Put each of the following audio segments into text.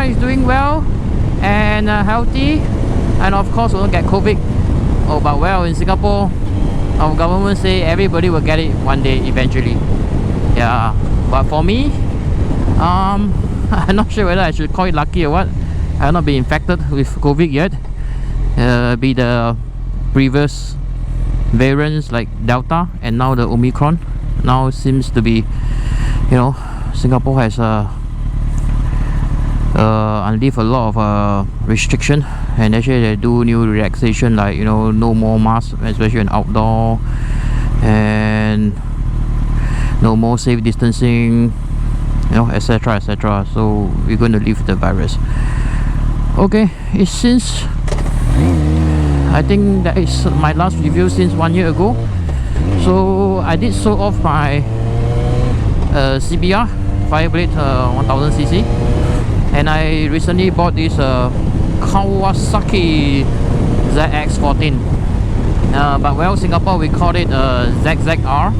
everyone is doing well and healthy, and of course won't get COVID. Oh, but well, in Singapore, our government say everybody will get it one day eventually. Yeah, but for me, I'm not sure whether I should call it lucky or what. I have not been infected with COVID yet. Be the previous variants like Delta and now the Omicron. Now seems to be, you know, Singapore has unleashed a lot of restriction, and actually they do new relaxation, like, you know, no more masks, especially in outdoor, and no more safe distancing, you know, etc, etc. So we're going to leave the virus. Okay, it seems, I think that is my last review since 1 year ago. So I did show off my CBR Fireblade 1000cc, and I recently bought this Kawasaki ZX14. But well, Singapore we call it ZZR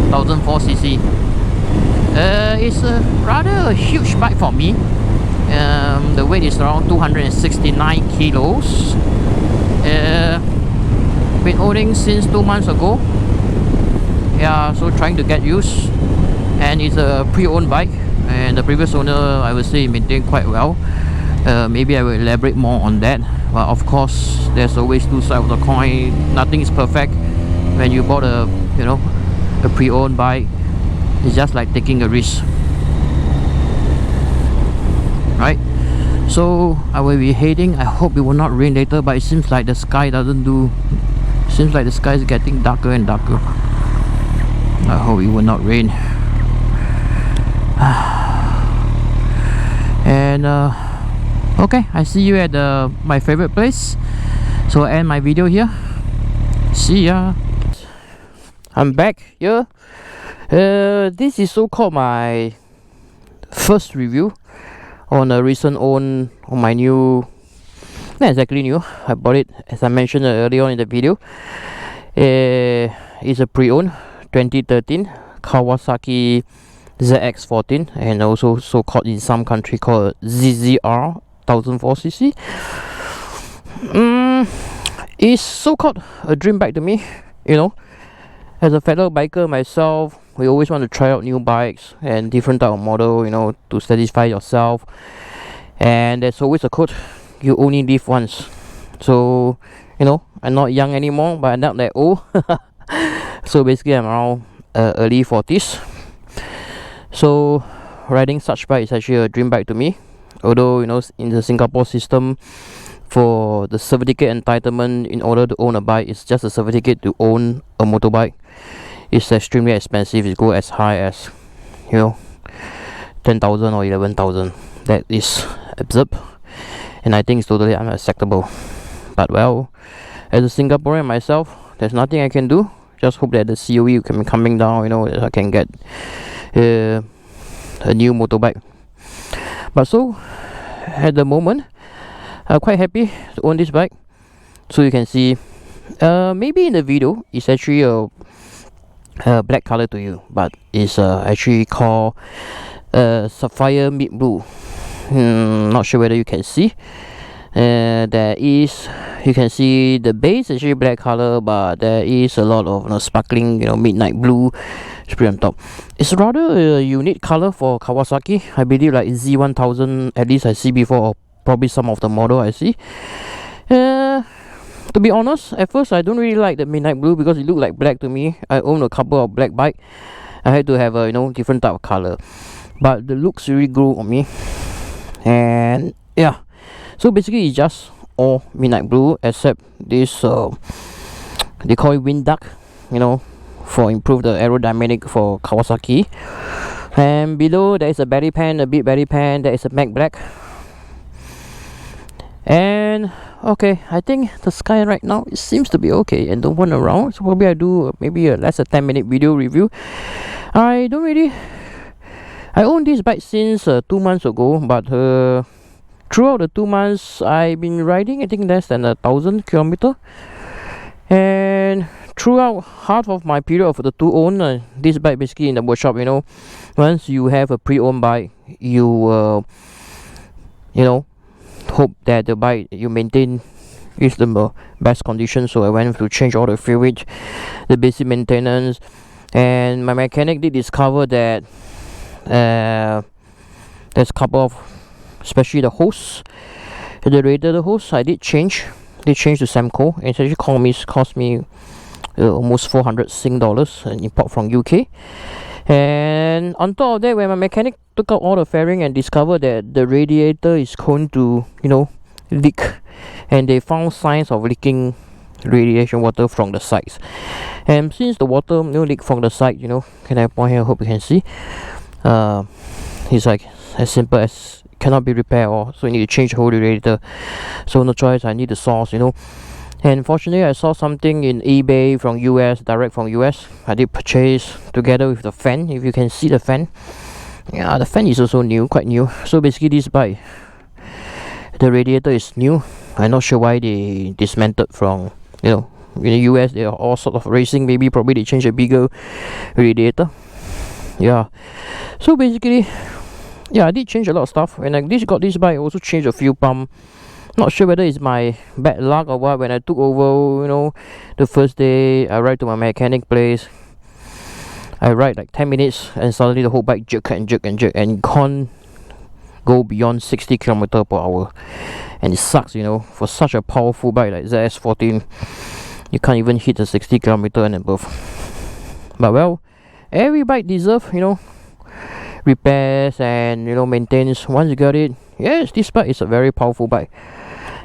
1004cc. It's a rather huge bike for me. The weight is around 269 kilos. Been owning since 2 months ago. Yeah, so trying to get used. And it's a pre-owned bike, and the previous owner, I would say, maintained quite well. Maybe I will elaborate more on that. But of course, there's always two sides of the coin. Nothing is perfect. When you bought a, you know, a pre-owned bike, it's just like taking a risk, right? So I will be heading. I hope it will not rain later, but it seems like the sky doesn't do. Seems like the sky is getting darker and darker. I hope it will not rain. And okay, I see you at my favorite place. So I end my video here. See ya. I'm back here. This is so-called my first review on a recent own on my new, not exactly new, I bought it as I mentioned earlier on in the video. It's a pre-owned 2013 Kawasaki ZX14, and also so-called in some country called ZZR 1004cc. It's so-called a dream bike to me, you know. As a fellow biker myself, we always want to try out new bikes and different type of model, you know, to satisfy yourself. And there's always a quote, you only live once. So, you know, I'm not young anymore, but I'm not that old. So basically I'm around early 40s. So riding such bike is actually a dream bike to me. Although, you know, in the Singapore system, for the certificate entitlement in order to own a bike, it's just a certificate to own a motorbike. It's extremely expensive. It goes as high as, you know, 10,000 or 11,000. That is absurd, and I think it's totally unacceptable. But well, as a Singaporean myself, there's nothing I can do. Just hope that the COE can be coming down, you know, that I can get a new motorbike. But so at the moment, I'm quite happy to own this bike. So you can see, maybe in the video it's actually a black color to you, but it's actually called sapphire mid blue. Not sure whether you can see. There is, you can see the base actually black color, but there is a lot of, you know, sparkling, you know, midnight blue spray on top. It's rather a unique color for Kawasaki. I believe like Z1000, at least I see before, or probably some of the model I see. To be honest, at first I don't really like the midnight blue because it looked like black to me. I own a couple of black bike. I had to have a, you know, different type of color, but the looks really grew on me. And yeah, so basically it's just all midnight blue except this they call it wind duct, you know, for improve the aerodynamic for Kawasaki. And below there is a belly pan, a big belly pan. There is a matte black. And okay, I think the sky right now, it seems to be okay and don't run around. So probably I do maybe a less than 10-minute video review. I own this bike since 2 months ago, but throughout the 2 months I've been riding, I think less than 1,000 kilometers. And throughout half of my period of the to own this bike basically in the workshop, you know, once you have a pre-owned bike, you you know, hope that the bike you maintain is the best condition. So I went to change all the fluid, the basic maintenance, and my mechanic did discover that there's a couple of, especially the hose, the radiator hose. I did change to Samco, and it actually cost me almost 400 Sing dollars, an import from UK. And on top of that, when my mechanic took out all the fairing and discovered that the radiator is going to, you know, leak, and they found signs of leaking radiation water from the sides. And since the water leak from the side, you know, can I point here? I hope you can see. It's like as simple as cannot be repaired, or so you need to change the whole radiator. So no choice, I need the source, you know. And fortunately, I saw something in eBay from US, direct from US. I did purchase together with the fan. If you can see the fan, yeah, the fan is also new, quite new. So basically, this bike, the radiator is new. I'm not sure why they dismantled from, you know, in the US they are all sort of racing. Maybe probably they change a bigger radiator. Yeah. So basically, yeah, I did change a lot of stuff. When I got this bike, I also changed a few pump. Not sure whether it's my bad luck or what. When I took over, you know, the first day I arrived to my mechanic place, I ride like 10 minutes and suddenly the whole bike jerk and can't go beyond 60 km/h. And it sucks, you know, for such a powerful bike like ZX14, you can't even hit the 60 km and above. But well, every bike deserves, you know, repairs and, you know, maintenance. Once you got it, yes, this bike is a very powerful bike,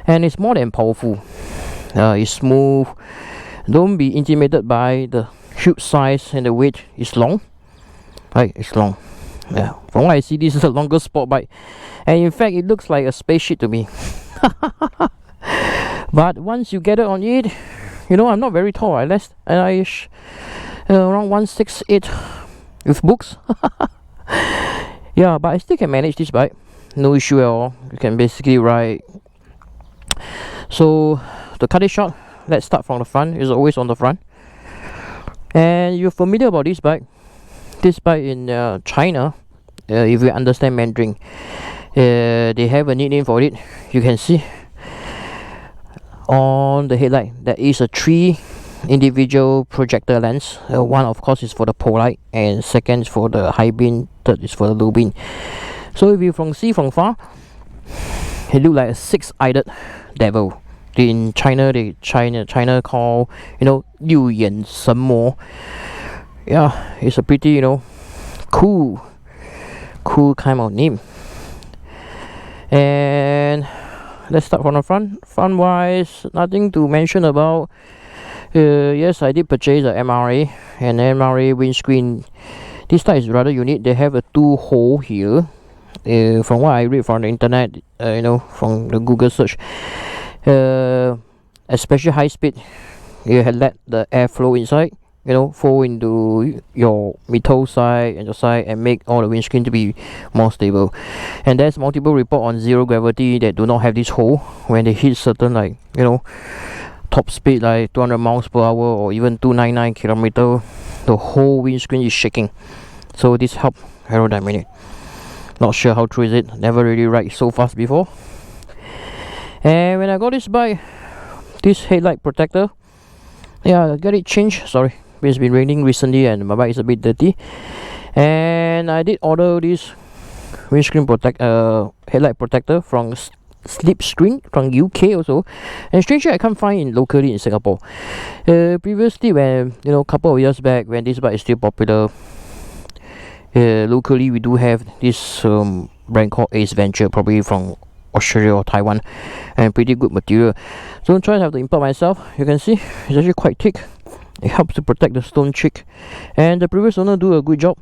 and it's more than powerful. It's smooth. Don't be intimidated by the huge size and the weight. It's long, right? It's long. Yeah, from what I see, this is the longest sport bike, and in fact it looks like a spaceship to me. But once you get it on it, you know, I'm not very tall. I around 168 with books. Yeah, but I still can manage this bike, no issue at all. You can basically ride. So to cut it short, let's start from the front. It's always on the front. And you're familiar about this bike. This bike in China, if you understand Mandarin, they have a nickname for it. You can see on the headlight there is a 3 individual projector lens. One of course is for the pole light, and second is for the high beam, third is for the low beam. So if you see from far, it look like a 6-eyed devil. In China, China call, you know, 六眼神魔. Yeah, it's a pretty, you know, cool kind of name. And let's start from the front. Front wise, nothing to mention about. Yes, I did purchase a MRA, and MRA windscreen. This type is rather unique. They have a 2 hole here. From what I read from the internet, you know, from the Google search, especially high speed, you had let the air flow inside, you know, flow into your metal side and your side, and make all the windscreen to be more stable. And there's multiple report on zero gravity that do not have this hole. When they hit certain, like, you know, top speed like 200 miles per hour or even 299 km, the whole windscreen is shaking. So this helps aerodynamic. Not sure how true is it. Never really ride so fast before. And when I got this bike, this headlight protector, yeah, I got it changed. Sorry, it's been raining recently and my bike is a bit dirty. And I did order this windscreen headlight protector from Slipstream from UK also. And strangely, I can't find it locally in Singapore. Previously, when, you know, a couple of years back, when this bike is still popular, locally we do have this brand called Ace Venture, probably from Australia or Taiwan, and pretty good material. So I'm trying to have to import myself. You can see it's actually quite thick. It helps to protect the stone cheek, and the previous owner do a good job.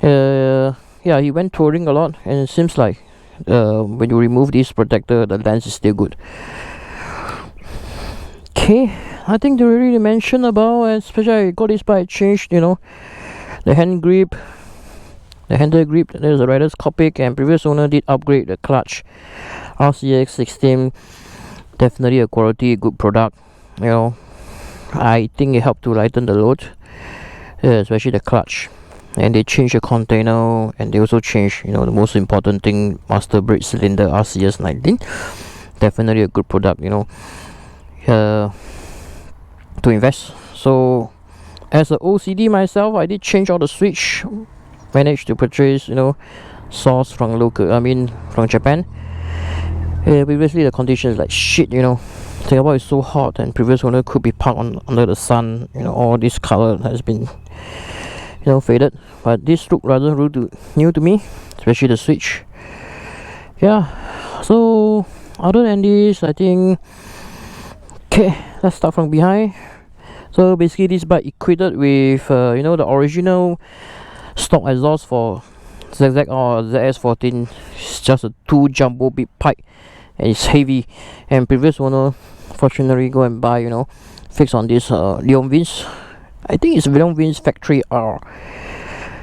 Yeah, he went touring a lot, and it seems like when you remove this protector, the lens is still good. Okay, I think to really mention about, especially I got this bike changed, you know, the hand grip, the handle grip. There's a rider's cockpit, and previous owner did upgrade the clutch. RCX16, definitely a quality good product, you know. I think it helped to lighten the load, especially the clutch. and they changed the container, and they also changed, you know, the most important thing, master brake cylinder RCS19. Definitely a good product, you know, to invest. So as a OCD myself, I did change all the switch, managed to purchase, you know, source from from Japan. Previously the condition is like shit, you know. Singapore is so hot, and previous owner could be parked under the sun, you know. All this color has been, you know, faded, but this looked rather new to me, especially the switch. Yeah, so other than this, I think, okay, let's start from behind. So basically this bike equipped with you know, the original stock exhaust for ZZR or ZX14. It's just a 2 jumbo big pipe, and it's heavy, and previous owner fortunately go and buy, you know, fix on this Leon Vince. I think it's Leon Vince Factory R,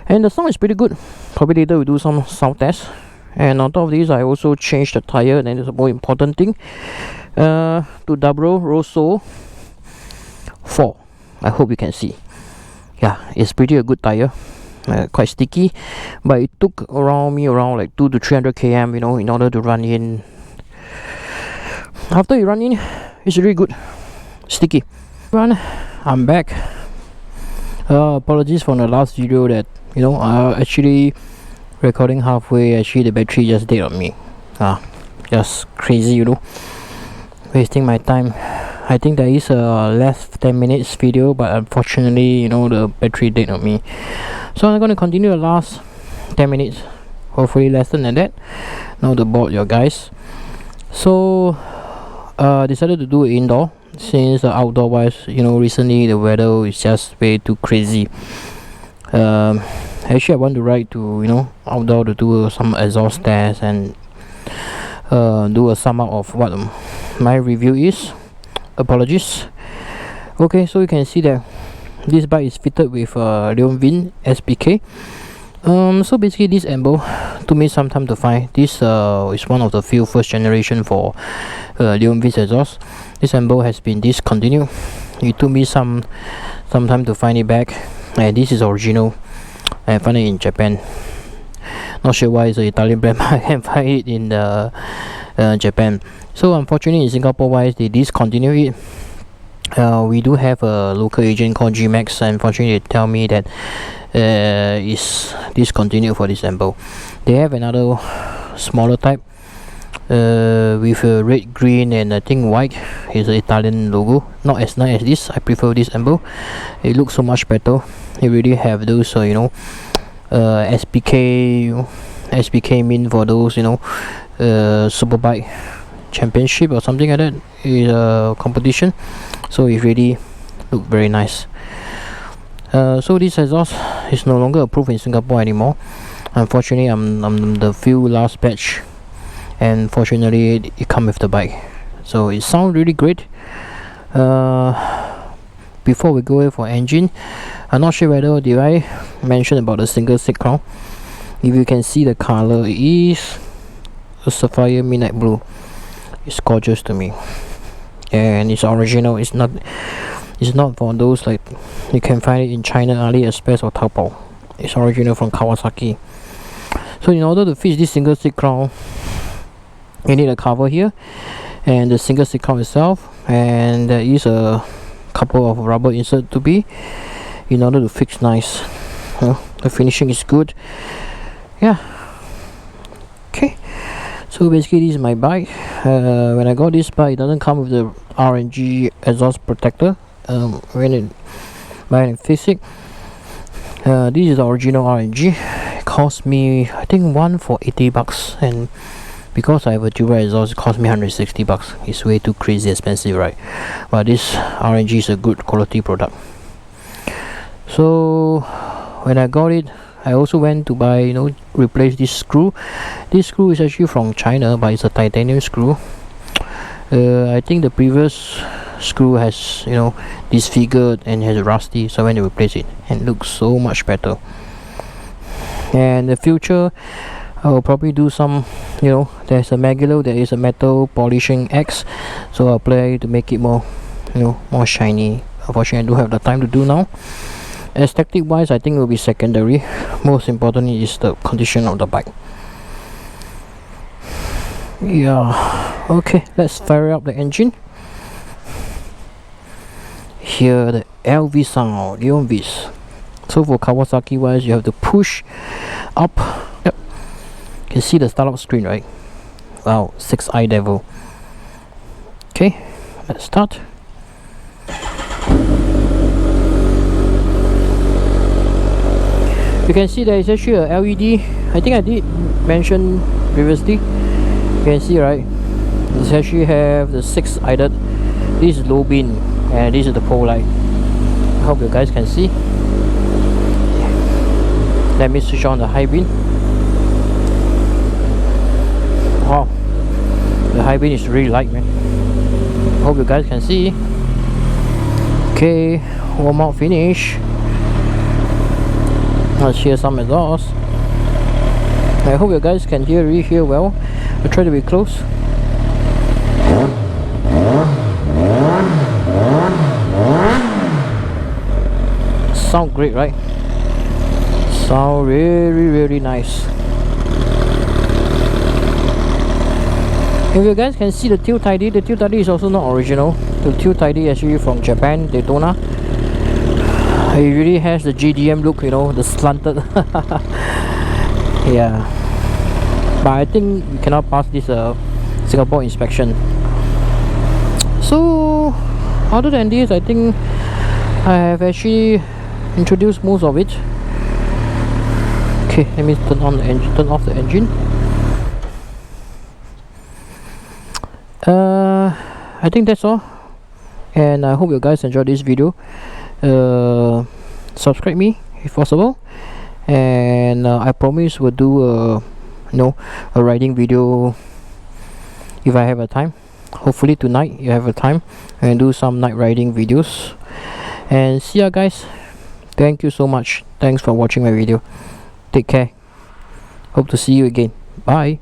and the sound is pretty good. Probably later we'll do some sound tests. And on top of this, I also changed the tire, and that is a more important thing, to Double Rosso 4. I hope you can see. Yeah, it's pretty a good tire, quite sticky, but it took around like 200 to 300 km, you know, in order to run in. After you run in, it's really good, sticky. I'm back. Apologies for the last video that, you know, actually recording halfway, actually the battery just dead on me. Just crazy, you know, wasting my time. I think there is a less 10 minutes video, but unfortunately, you know, the battery dead on me. So I'm going to continue the last 10 minutes, hopefully less than that. Now the board, your guys. So decided to do it indoor, since outdoor wise, you know, recently the weather is just way too crazy. Actually I want to ride to, you know, outdoor to do some exhaust tests and do a sum up of what my review is. Apologies. Okay, so you can see that this bike is fitted with Leon Vince SPK. So basically this ambo took me some time to find. This is one of the few first generation for Leon Vince exhaust. This ambo has been discontinued. It took me some time to find it back, and this is original. I found it in Japan. Not sure why it's an Italian brand, but I can find it in Japan. So unfortunately in Singapore wise, they discontinue it. We do have a local agent called G-Max, and unfortunately they tell me that is discontinued for this ambo. They have another smaller type with a red, green, and I think white. It's an Italian logo. Not as nice as this. I prefer this ambo. It looks so much better. It really have those you know, SPK. SPK mean for those, you know, superbike championship or something like that, is a competition. So it really look very nice. So this exhaust is no longer approved in Singapore anymore. Unfortunately, I'm the few last batch, and fortunately it come with the bike, so it sounds really great. Before we go for engine, I'm not sure whether did I mention about the single seat crown. If you can see the color, it is a sapphire midnight blue. It's gorgeous to me, and it's original. It's not for those like you can find it in China, AliExpress or Taobao. It's original from Kawasaki. So in order to fit this single seat crown, you need a cover here, and the single seat crown itself, and there is a couple of rubber insert to be in order to fix nice. The finishing is good. Yeah. Okay, so basically this is my bike. When I got this bike, it doesn't come with the RNG exhaust protector. When it buy and fix it, this is the original RNG. It cost me, I think, one for 80 bucks, and because I have a dual exhaust, it cost me 160 bucks. It's way too crazy expensive, right? But this RNG is a good quality product. So when I got it, I also went to buy, you know, replace this screw. This screw is actually from China, but it's a titanium screw. I think the previous screw has, you know, disfigured and has rusty, so I went to replace it, and it looks so much better. And in the future, I will probably do some, you know, there's a Magilo, there is a metal polishing X, so I'll apply to make it more, you know, more shiny. Unfortunately I don't have the time to do now. Aesthetic wise, I think it will be secondary. Most importantly is the condition of the bike. Yeah, okay, let's fire up the engine. Hear the LV sound, Leon V's. So for Kawasaki wise, you have to push up. Yep, you can see the startup screen, right? Wow, 6i devil. Okay, let's start. You can see there is actually a LED. I think I did mention previously. You can see, right? This actually have the 6-eyed. This is low beam, and this is the pole light. I hope you guys can see. Let me switch on the high beam. Wow, the high beam is really light, man. Hope you guys can see. Okay, warm up finish. Let's hear some exhaust. I hope you guys can really hear well. I'll try to be close. Sound great, right? Sound really nice. If you guys can see the tail tidy, the tail tidy is also not original. The tail tidy is actually from Japan, Daytona. It really has the GDM look, you know, the slanted. Yeah, but I think we cannot pass this Singapore inspection. So other than this, I think I have actually introduced most of it. Okay, let me turn on the engine, turn off the engine. I think that's all, and I hope you guys enjoyed this video. Subscribe me if possible, and I promise we'll do a riding video if I have a time. Hopefully tonight you have a time, and do some night riding videos. And see ya guys. Thank you so much. Thanks for watching my video. Take care. Hope to see you again. Bye.